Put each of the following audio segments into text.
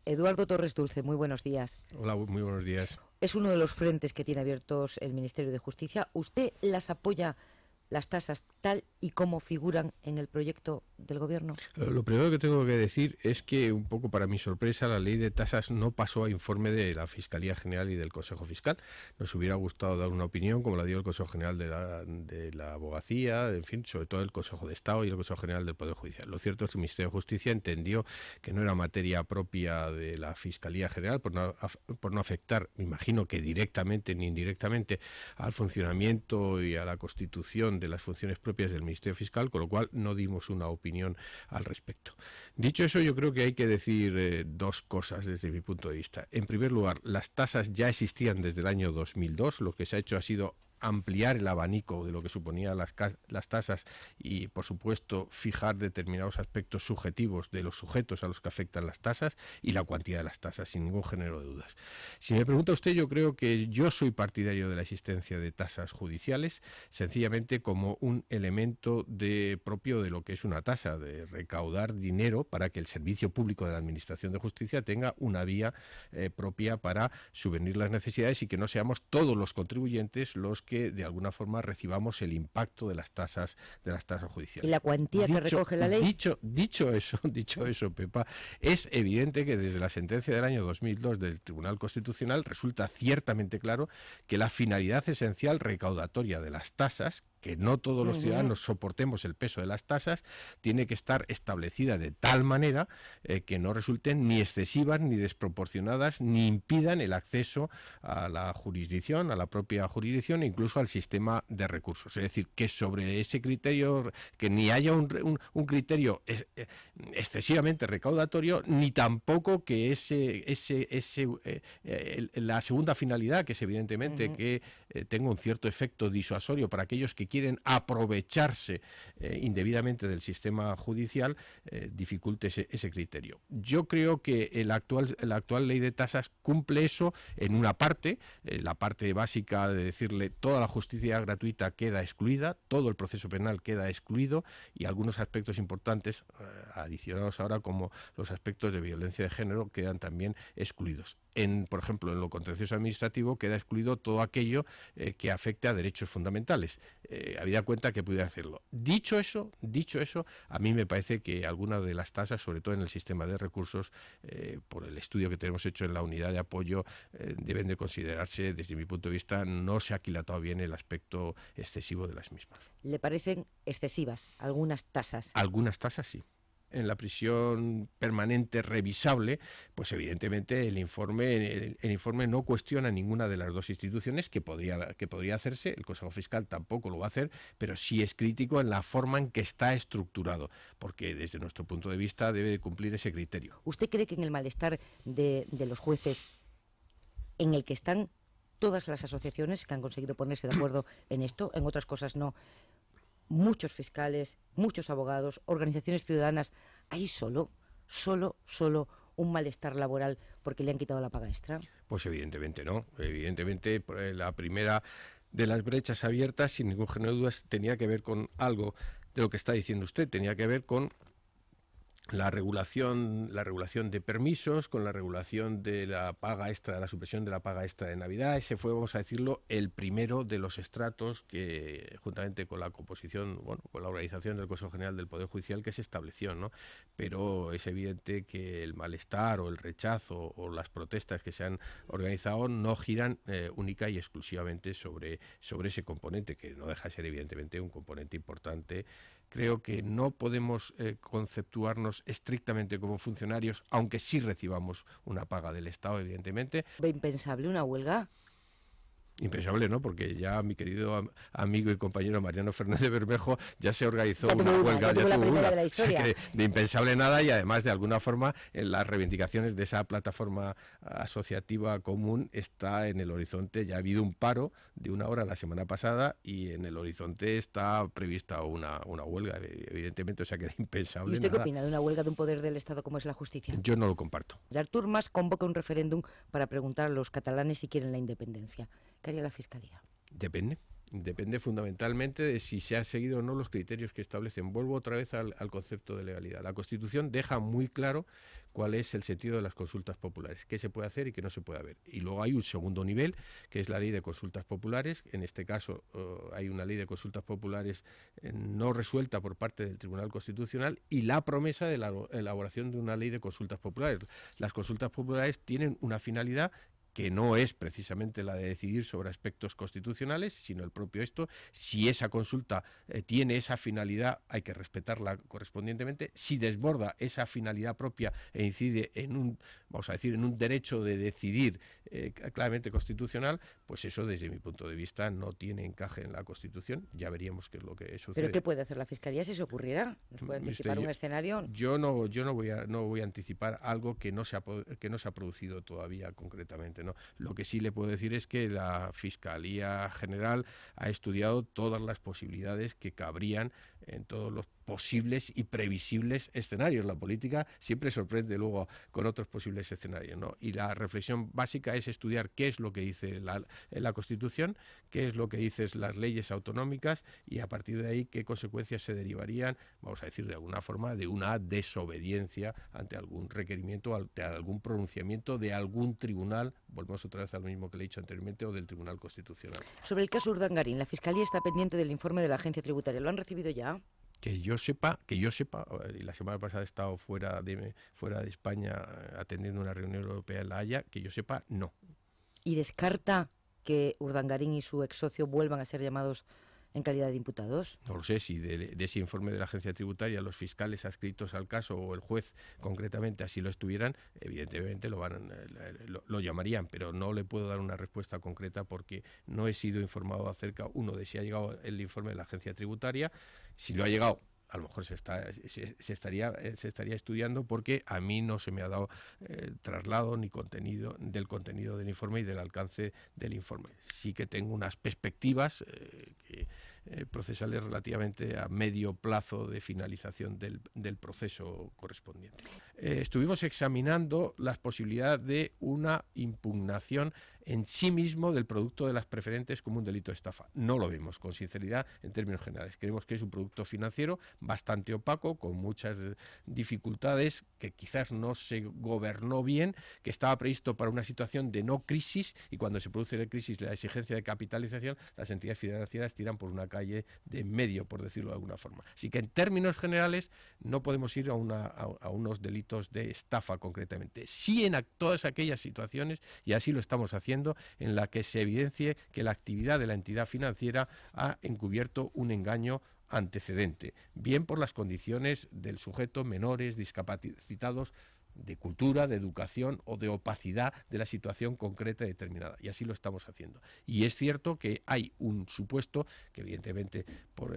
Eduardo Torres Dulce, muy buenos días. Hola, muy buenos días. Es uno de los frentes que tiene abiertos el Ministerio de Justicia. ¿Usted las apoya, las tasas, tal y como figuran en el proyecto del Gobierno? Lo primero que tengo que decir es que, un poco para mi sorpresa, la ley de tasas no pasó a informe de la Fiscalía General y del Consejo Fiscal. Nos hubiera gustado dar una opinión, como la dio el Consejo General de la Abogacía, en fin, sobre todo el Consejo de Estado y el Consejo General del Poder Judicial. Lo cierto es que el Ministerio de Justicia entendió que no era materia propia de la Fiscalía General, por no afectar, me imagino que directamente ni indirectamente, al funcionamiento y a la constitución de las funciones propias del Ministerio Fiscal, con lo cual no dimos una opinión al respecto. Dicho eso, yo creo que hay que decir dos cosas desde mi punto de vista. En primer lugar, las tasas ya existían desde el año 2002, lo que se ha hecho ha sido ampliar el abanico de lo que suponía las tasas y, por supuesto, fijar determinados aspectos subjetivos de los sujetos a los que afectan las tasas y la cuantía de las tasas, sin ningún género de dudas. Si me pregunta usted, yo creo que yo soy partidario de la existencia de tasas judiciales, sencillamente como un elemento propio de lo que es una tasa, de recaudar dinero para que el servicio público de la Administración de Justicia tenga una vía propia para subvenir las necesidades y que no seamos todos los contribuyentes los que de alguna forma recibamos el impacto de las tasas judiciales. ¿Y la cuantía que recoge la ley? Dicho eso, Pepa, es evidente que desde la sentencia del año 2002 del Tribunal Constitucional resulta ciertamente claro que la finalidad esencial recaudatoria de las tasas, que no todos los ciudadanos soportemos el peso de las tasas, tiene que estar establecida de tal manera que no resulten ni excesivas, ni desproporcionadas, ni impidan el acceso a la jurisdicción, a la propia jurisdicción e incluso al sistema de recursos. Es decir, que sobre ese criterio, que ni haya un criterio excesivamente recaudatorio, ni tampoco que la segunda finalidad, que es evidentemente que tenga un cierto efecto disuasorio para aquellos que quieren aprovecharse indebidamente del sistema judicial, dificulte ese criterio. Yo creo que la actual ley de tasas cumple eso en una parte, la parte básica de decirle toda la justicia gratuita queda excluida, todo el proceso penal queda excluido y algunos aspectos importantes adicionados ahora, como los aspectos de violencia de género, quedan también excluidos. Por ejemplo, en lo contencioso administrativo queda excluido todo aquello que afecte a derechos fundamentales. Habida cuenta que pudiera hacerlo. Dicho eso, a mí me parece que algunas de las tasas, sobre todo en el sistema de recursos, por el estudio que tenemos hecho en la unidad de apoyo, deben de considerarse, desde mi punto de vista, no se ha aquilatado bien el aspecto excesivo de las mismas. ¿Le parecen excesivas algunas tasas? Algunas tasas sí. En la prisión permanente revisable, pues evidentemente el informe no cuestiona ninguna de las dos instituciones, que podría hacerse. El Consejo Fiscal tampoco lo va a hacer, pero sí es crítico en la forma en que está estructurado, porque desde nuestro punto de vista debe de cumplir ese criterio. ¿Usted cree que en el malestar de los jueces, en el que están todas las asociaciones que han conseguido ponerse de acuerdo en esto, en otras cosas no, muchos fiscales, muchos abogados, organizaciones ciudadanas, hay solo un malestar laboral porque le han quitado la paga extra? Pues evidentemente no. Evidentemente la primera de las brechas abiertas, sin ningún género de dudas, tenía que ver con algo de lo que está diciendo usted, tenía que ver con la regulación de permisos, con la regulación de la paga extra, la supresión de la paga extra de Navidad. Ese fue, vamos a decirlo, el primero de los estratos que, juntamente con la composición, con la organización del Consejo General del Poder Judicial, que se estableció, ¿no? Pero es evidente que el malestar o el rechazo o las protestas que se han organizado no giran única y exclusivamente sobre ese componente, que no deja de ser evidentemente un componente importante. Creo que no podemos conceptuarnos estrictamente como funcionarios, aunque sí recibamos una paga del Estado, evidentemente. ¿Ve impensable una huelga? Impensable, ¿no? Porque ya mi querido amigo y compañero Mariano Fernández Bermejo ya se organizó una huelga, ya tuvo una. De, o sea, que de impensable nada, y además de alguna forma en las reivindicaciones de esa plataforma asociativa común está en el horizonte. Ya ha habido un paro de 1 hora la semana pasada y en el horizonte está prevista una huelga, evidentemente, o sea que de impensable. ¿Y usted nada. qué opina de una huelga de un poder del Estado como es la justicia? Yo no lo comparto. Artur Mas convoca un referéndum para preguntar a los catalanes si quieren la independencia. ¿Qué haría la Fiscalía? Depende. Depende fundamentalmente de si se han seguido o no los criterios que establecen. Vuelvo otra vez al concepto de legalidad. La Constitución deja muy claro cuál es el sentido de las consultas populares, qué se puede hacer y qué no se puede hacer. Y luego hay un segundo nivel, que es la ley de consultas populares. En este caso hay una ley de consultas populares no resuelta por parte del Tribunal Constitucional y la promesa de la elaboración de una ley de consultas populares. Las consultas populares tienen una finalidad que no es precisamente la de decidir sobre aspectos constitucionales, sino el propio esto. Si esa consulta tiene esa finalidad, hay que respetarla correspondientemente. Si desborda esa finalidad propia e incide en un, vamos a decir, en un derecho de decidir claramente constitucional, pues eso desde mi punto de vista no tiene encaje en la Constitución. Ya veríamos qué es lo que sucede. ¿Pero qué puede hacer la Fiscalía si se ocurriera? ¿Nos puede anticipar un escenario? Yo no voy a anticipar algo que no se ha producido todavía concretamente, ¿no? Lo que sí le puedo decir es que la Fiscalía General ha estudiado todas las posibilidades que cabrían en todos los posibles y previsibles escenarios. La política siempre sorprende luego con otros posibles escenarios, ¿no? Y la reflexión básica es estudiar qué es lo que dice la Constitución, qué es lo que dicen las leyes autonómicas y a partir de ahí qué consecuencias se derivarían, vamos a decir de alguna forma, de una desobediencia ante algún requerimiento, ante algún pronunciamiento de algún tribunal, volvemos otra vez al mismo que le he dicho anteriormente, o del Tribunal Constitucional. Sobre el caso Urdangarín, la Fiscalía está pendiente del informe de la Agencia Tributaria. ¿Lo han recibido ya? Que yo sepa, y la semana pasada he estado fuera de España atendiendo una reunión europea en La Haya, que yo sepa, no. ¿Y descarta que Urdangarín y su ex socio vuelvan a ser llamados en calidad de imputados? No lo sé, si de ese informe de la agencia tributaria los fiscales adscritos al caso o el juez concretamente así lo estuvieran, evidentemente lo llamarían, pero no le puedo dar una respuesta concreta porque no he sido informado acerca, uno, de si ha llegado el informe de la agencia tributaria, si lo ha llegado. A lo mejor se estaría estudiando porque a mí no se me ha dado traslado ni contenido del informe y del alcance del informe. Sí que tengo unas perspectivas procesales relativamente a medio plazo de finalización del proceso correspondiente. Estuvimos examinando la posibilidad de una impugnación en sí mismo del producto de las preferentes como un delito de estafa. No lo vemos con sinceridad en términos generales. Creemos que es un producto financiero bastante opaco, con muchas dificultades, que quizás no se gobernó bien, que estaba previsto para una situación de no crisis y cuando se produce la crisis, la exigencia de capitalización, las entidades financieras tiran por una calle de medio, por decirlo de alguna forma. Así que en términos generales no podemos ir a unos delitos de estafa concretamente. Sí en todas aquellas situaciones, y así lo estamos haciendo, en la que se evidencie que la actividad de la entidad financiera ha encubierto un engaño antecedente, bien por las condiciones del sujeto, menores, discapacitados, de cultura, de educación o de opacidad de la situación concreta y determinada. Y así lo estamos haciendo. Y es cierto que hay un supuesto que evidentemente por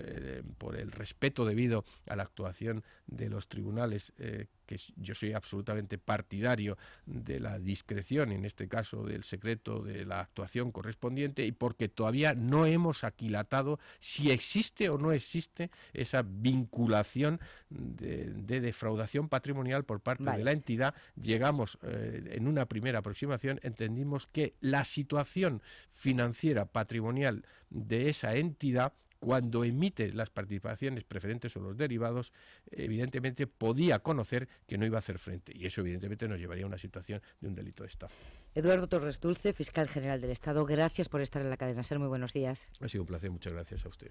el respeto debido a la actuación de los tribunales, que yo soy absolutamente partidario de la discreción, en este caso del secreto de la actuación correspondiente, y porque todavía no hemos aquilatado si existe o no existe esa vinculación de defraudación patrimonial por parte de la entidad. Llegamos en una primera aproximación, entendimos que la situación financiera patrimonial de esa entidad, cuando emite las participaciones preferentes o los derivados, evidentemente podía conocer que no iba a hacer frente. Y eso evidentemente nos llevaría a una situación de un delito de estafa. Eduardo Torres Dulce, fiscal general del Estado, gracias por estar en la cadena SER. Muy buenos días. Ha sido un placer, muchas gracias a usted.